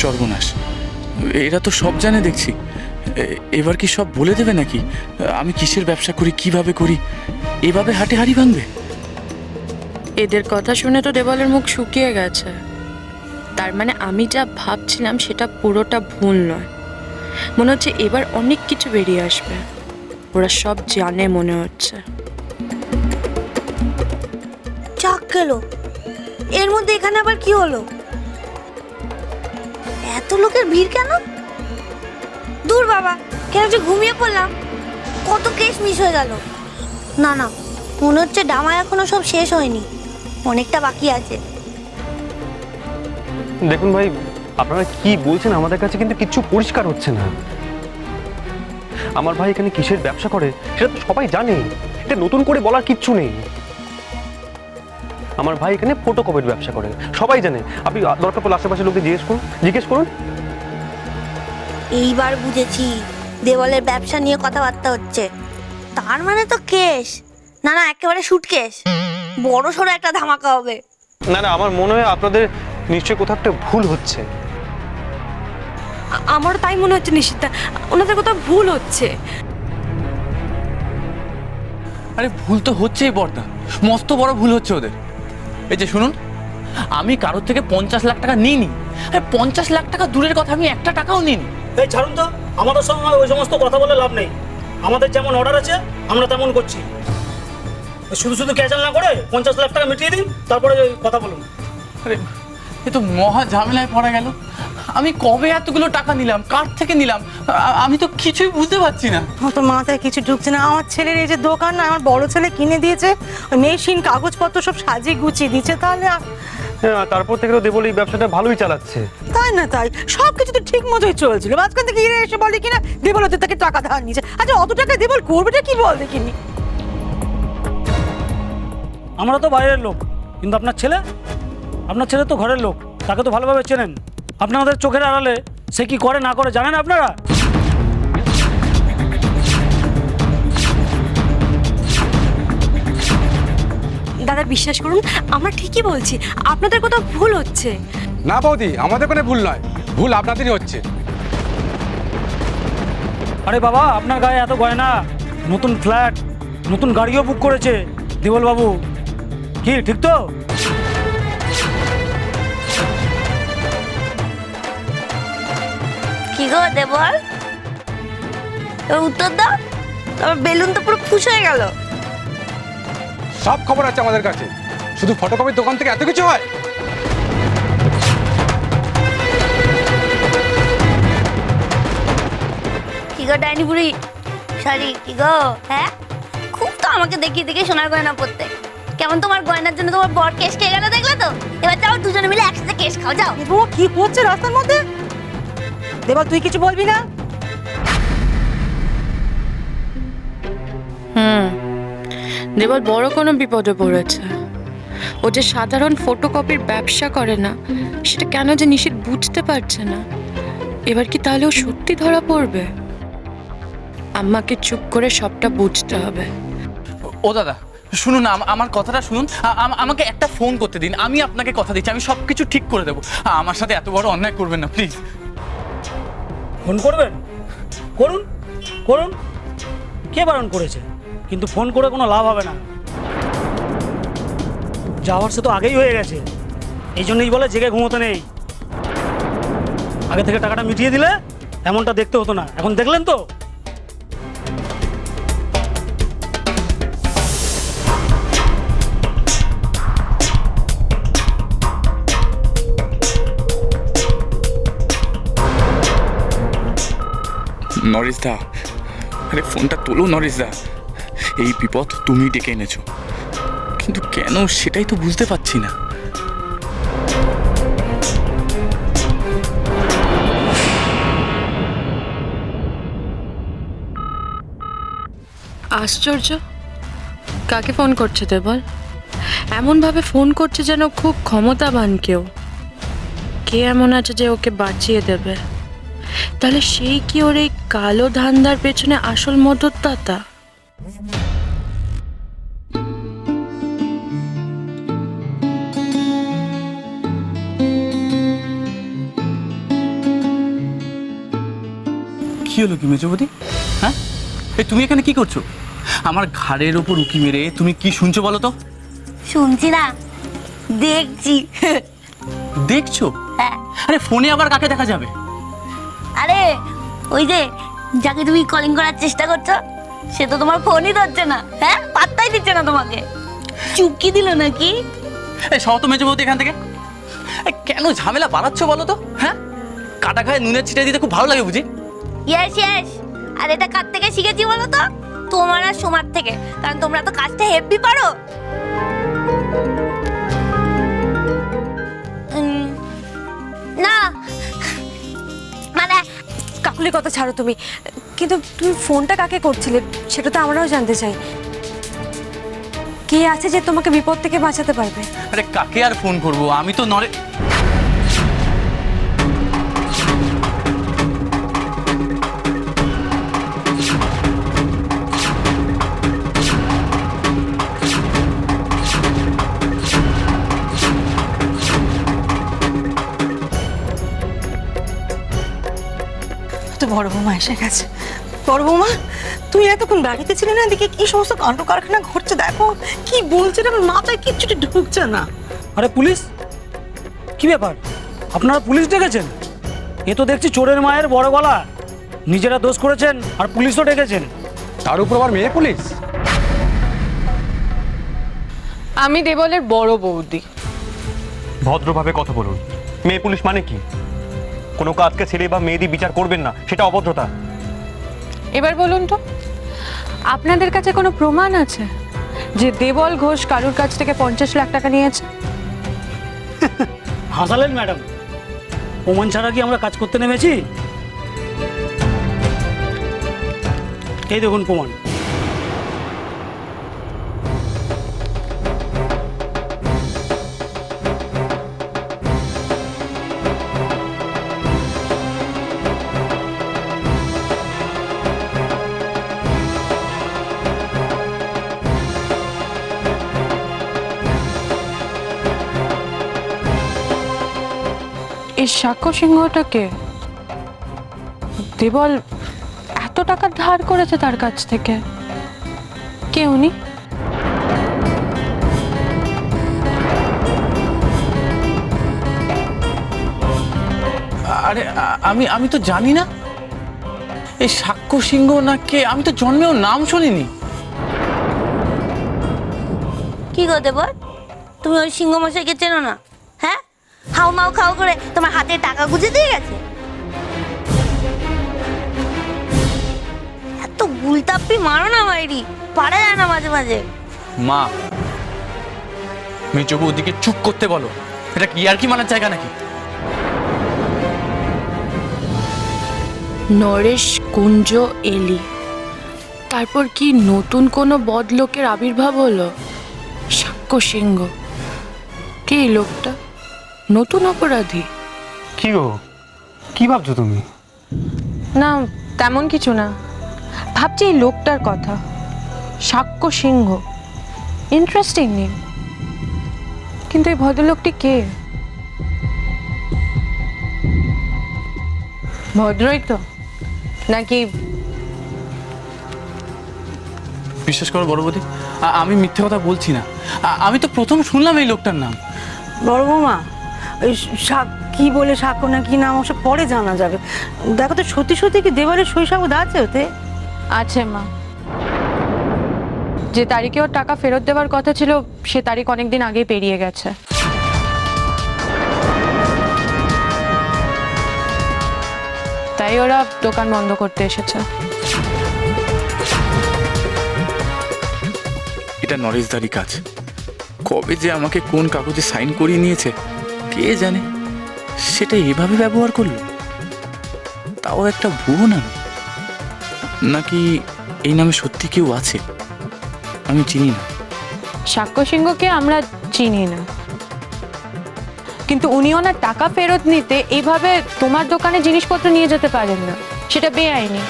সর্বনাশ, এরা তো সব জানে দেখছি। এবার কি সব বলে দেবে নাকি? আমি কিসের ব্যবসা করি, কিভাবে করি? এভাবে হাটে হাড়ি ভাঙবে? এদের কথা শুনে তো দেওয়ালের মুখ শুকিয়ে গেছে। তার মানে আমি যা ভাবছিলাম সেটা পুরোটা ভুল নয়। মনে হচ্ছে এবার অনেক কিছু বেরিয়ে আসবে। ওরা সব জানে মনে হচ্ছে। চাক গেল, এর মধ্যে এখানে আবার কি হলো? এত লোকের ভিড় কেন? দূর বাবা, কেন যে ঘুমিয়ে পড়লাম, কত কেস মিস হয়ে গেল। না না, মনে হচ্ছে ডামা এখনো সব শেষ হয়নি, অনেকটা বাকি আছে। দেখুন ভাই, আপনারা কি বলছেন আমাদের কাছে কিন্তু কিচ্ছু পরিষ্কার হচ্ছে না। আমার ভাই এখানে কিসের ব্যবসা করে সেটা তো সবাই জানে, এটা নতুন করে বলার কিচ্ছু নেই। আমার ভাই এখানে ফটোকপির ব্যবসা করে, সবাই জানে। আপনি দরকার পড়লে আশেপাশে লোককে জিজ্ঞেস করুন। এইবার বুঝেছি, দেওয়ালের ব্যবসা নিয়ে কথাবার্তা হচ্ছে। তার মানে তো কেস, না না একেবারে শুটকেস, বড় সড়ো একটা ধামাকা হবে। না না, আমার মনে হয় আপনাদের নিশ্চয়ই কোথাও একটা ভুল হচ্ছে। আমারও তাই মনে হচ্ছে নিশিতা, ওনাদের কোথাও ভুল হচ্ছে। আরে ভুল তো হচ্ছেই বর্দা, মস্ত বড় ভুল হচ্ছে ওদের। এই যে শুনুন, আমি কারোর থেকে 50 লাখ টাকা নিইনি। 50 লাখ টাকা দূরের কথা, আমি একটা টাকাও নিইনি। এই ছাড়ুন তো, আমাদের সঙ্গে ওই সমস্ত কথা বলে লাভ নেই। আমাদের যেমন অর্ডার আছে আমরা তেমন করছি। শুধু শুধু ক্যাচাল না করে 50 লাখ টাকা মিটিয়ে দিন, তারপরে কথা বলুন। আরে এ তো মহা ঝামেলায় পড়া গেল। আমি কবে এতগুলো টাকা নিলাম, কার থেকে নিলাম, আমি তো কিছুই বুঝতে পারছি না। আমার তো মাথায় কিছু ঢুকছে না। আমার ছেলের এই যে দোকান না, আমার বড় ছেলে কিনে দিয়েছে, মেশিন কাগজপত্র সব সাজিয়ে গুছিয়ে দিচ্ছে। তাহলে হ্যাঁ, তারপর থেকে তো দেবল এই ব্যবসাটা ভালোই চালাচ্ছে। তাই না, তাই সব কিছু তো ঠিক মতোই চলছিল। মাঝখান থেকে ইরে এসে বলে কিনা দেবল ওদের থেকে টাকা ধার নিয়েছে। আচ্ছা অত টাকা দেবল করবেটা কি বল দেখিনি? আমরা তো বাইরের লোক, কিন্তু আপনার ছেলে তো ঘরের লোক, তাকে তো ভালোভাবে চেনেন। আপনাদের চোখের আড়ালে সে কি করে না করে জানেন আপনারা? দাদা বিশ্বাস করুন, আমরা ঠিকই বলছি, আপনাদের কোথাও ভুল হচ্ছে। না বৌদি, আমাদের কোনো ভুল নয়, ভুল আপনাদেরই হচ্ছে। আরে বাবা, আপনার গায়ে এত গয়না, নতুন ফ্ল্যাট, নতুন গাড়িও বুক করেছে দেবল বাবু, কি ঠিক তো? কি গো দেবল, উত্তর দাও। তোমার বেলুন তো পুরো ফুস হয়ে গেল। সব খবর আছে আমাদের কাছে, শুধু ফটোকপির দোকান থেকে এত কিছু হয়? কি গো ডাইনি বুড়ি, সরি কি গো, হ্যাঁ খুব তো আমাকে দেখিয়ে দেখে সোনার গয়না পরতে। কেমন তোমার গয়নার জন্য তোমার বর কেস খেয়ে গেল দেখলে তো? এবার যাও দুজনে মিলে একসাথে কেস খাও, যাও। ও কি হচ্ছে রাস্তার মধ্যে? দেবল তুই কিছু বলবি না? দেওয়াল বড় কোনো বিপদে পড়েছে। ও যে সাধারণ ফটোকপির ব্যবসা করে না, সেটা কেন যে নিশিত বুঝতে পারছে না। এবার কি তাহলে ও সত্যি ধরা পড়বে? আম্মাকে চুপ করে সবটা বুঝতে হবে। ও দাদা শুনুন, আমার কথাটা শুনুন। আমাকে একটা ফোন করতে দিন, আমি আপনাকে কথা দিচ্ছি, আমি সব কিছু ঠিক করে দেবো। আমার সাথে এত বড় অন্যায় করবেন না প্লিজ। ফোন করবেন? করুন করুন, কে বারণ করেছে? কিন্তু ফোন করে কোনো লাভ হবে না, যাওয়ার সে তো আগেই হয়ে গেছে। এই জন্যই বলে জেগে ঘুমোতে নেই। আগে থেকে টাকাটা মিটিয়ে দিলে এমনটা দেখতে হতো না। এখন দেখলেন তো? নরেশ দা, আরে ফোনটা তোলো নরেশ দা। এই বিপদ তুমি ডেকে এনেছো, কিন্তু কেন সেটাই তো বুঝতে পারছি না। আশ্চর্য, কাকে ফোন করছে দেবল? এমনভাবে ফোন করছে যেন খুব ক্ষমতাবান কেউ। কে এমন আছে যে ওকে বাঁচিয়ে দেবে? তাহলে সেই কি ওর এই কালো ধান্দার পেছনে আসল মদতদাতা? কি হলো কি মেজবতী? হ্যাঁ, এই তুমি এখানে কি করছো? আমার ঘাড়ের ওপর উকি মেরে তুমি কি শুনছো বলো তো? শুনছি না, দেখছি। দেখছো? হ্যাঁ। আরে ফোনে আবার কাকে দেখা যাবে? আরে ওই যে যাকে তুমি কলিং করার চেষ্টা করছো, সে তো তোমার ফোনই ধরছে না। হ্যাঁ, পাত্তাই দিচ্ছে না তোমাকে। চুপকি দিল নাকি? এই সব তো মেজবতী এখান থেকে। কেন ঝামেলা বাড়াচ্ছ বলো তো? হ্যাঁ, কাটা খায় নুনের ছিটে দিতে খুব ভালো লাগে বুঝি? Yes yes. আর এটা কার থেকে শিখেছি বলো তো? তোমার আর সোমার থেকে। কারণ তোমরা তো কাজটা হেভি পারো। না মানে কাকুলির কথা ছাড়ো তুমি, কিন্তু তুমি ফোনটা কাকে করছিলে সেটা তো আমরাও জানতে চাই। কে আছে যে তোমাকে বিপদ থেকে বাঁচাতে পারবে? আরে কাকে আর ফোন করবো, আমি তো নরে। তো বড় বৌমা এসে গেছে। বড় বৌমা, তুই এতক্ষণ বাড়িতে ছিলে না? এদিকে কি সমস্ত কাণ্ড কারখানা ঘটছে দেখো। কি বলছে না, আমার মাথায় কিচ্ছুটি ঢুকছে না। আরে পুলিশ, কি ব্যাপার? আপনারা পুলিশ ডেকেছেন? এ তো দেখছি চোরের মায়ের বড় গলা। নিজেরা দোষ করেছেন আর পুলিশও ডেকেছেন। তার উপর আবার মেয়ে পুলিশ। আমি দেবলের বড় বৌদি। ভদ্রভাবে কথা বলুন। মেয়ে পুলিশ মানে কি? কোনো কাজকে ছেলে বা মেয়েদি বিচার করবেন না, সেটা অভদ্রতা। এবার বলুন তো, আপনাদের কাছে কোনো প্রমাণ আছে যে দেবল ঘোষ কারুর কাছ থেকে 50 লাখ টাকা নিয়েছে? হাসালেন ম্যাডাম, প্রমাণ ছাড়া কি আমরা কাজ করতে নেমেছি? এই দেখুন প্রমাণ। এই সাক্ষ্য সিংহটাকে দেবল এত টাকা ধার করেছে তার কাছ থেকে? কে উনি? আরে আমি তো জানি না এই সাক্ষ্য সিংহ না কে। আমি তো জন্মেও নাম শুনিনি। কি গো দেবর, তুমি ওই সিংহ মশাইকে চেনো না? হ্যাঁ, হাউ মাউ খাও করে তোমার হাতে টাকা গুঁজে দিয়ে গেছে। এত গুলতাপ্পি মারো না মাইরি, পারা যায় না মাঝে মাঝে। মা, মেজবু ওদিকে চুপ করতে বলো। এটা কি আর কি মানার জায়গা নাকি? নরেশ, কুঞ্জ, এলি, তারপর কি নতুন কোনো বদলোকের আবির্ভাব হলো? সাক্ষ্য সিংহ। কে এই লোকটা? নতুন অপরাধী? কি গো, কি ভাবছো তুমি? না, তেমন কিছু না। ভাবছি এই লোকটার কথা। সাক্ষ্য সিংহ, ইন্টারেস্টিং নেম। কিন্তু এই ভদ্রলোকটি কে? ভদ্রই তো নাকি? বিশ্বাস করো বড় বৌদি, আমি মিথ্যে কথা বলছি না। আমি তো প্রথম শুনলাম এই লোকটার নাম। বড় বৌমা, ওই কি বলে সাক্ষ্য না কি নাম ওসব পরে জানা যাবে। দেখো তো সত্যি সত্যি কি দেওয়ালের শৈশব আছে ওতে? আছে মা। যে তারিখে ওর টাকা ফেরত দেওয়ার কথা ছিল সে তারিখ অনেকদিন আগেই পেরিয়ে গেছে। তাই ওরা দোকান বন্ধ করতে এসেছে। এটা নরেশদারি কাজ। কবে যে আমাকে কোন কাগজে সাইন করিয়ে নিয়েছে কে জানে। সেটা এভাবে ব্যবহার করলো, তাও একটা ভুয়ো নাম। নাকি এই নামে সত্যি কেউ আছে আমি চিনি না। সাক্ষ্য সিংহকে আমরা চিনি না, কিন্তু উনি ওনার টাকা ফেরত নিতে এইভাবে তোমার দোকানে জিনিসপত্র নিয়ে যেতে পারেন না। সেটা বেআইনি।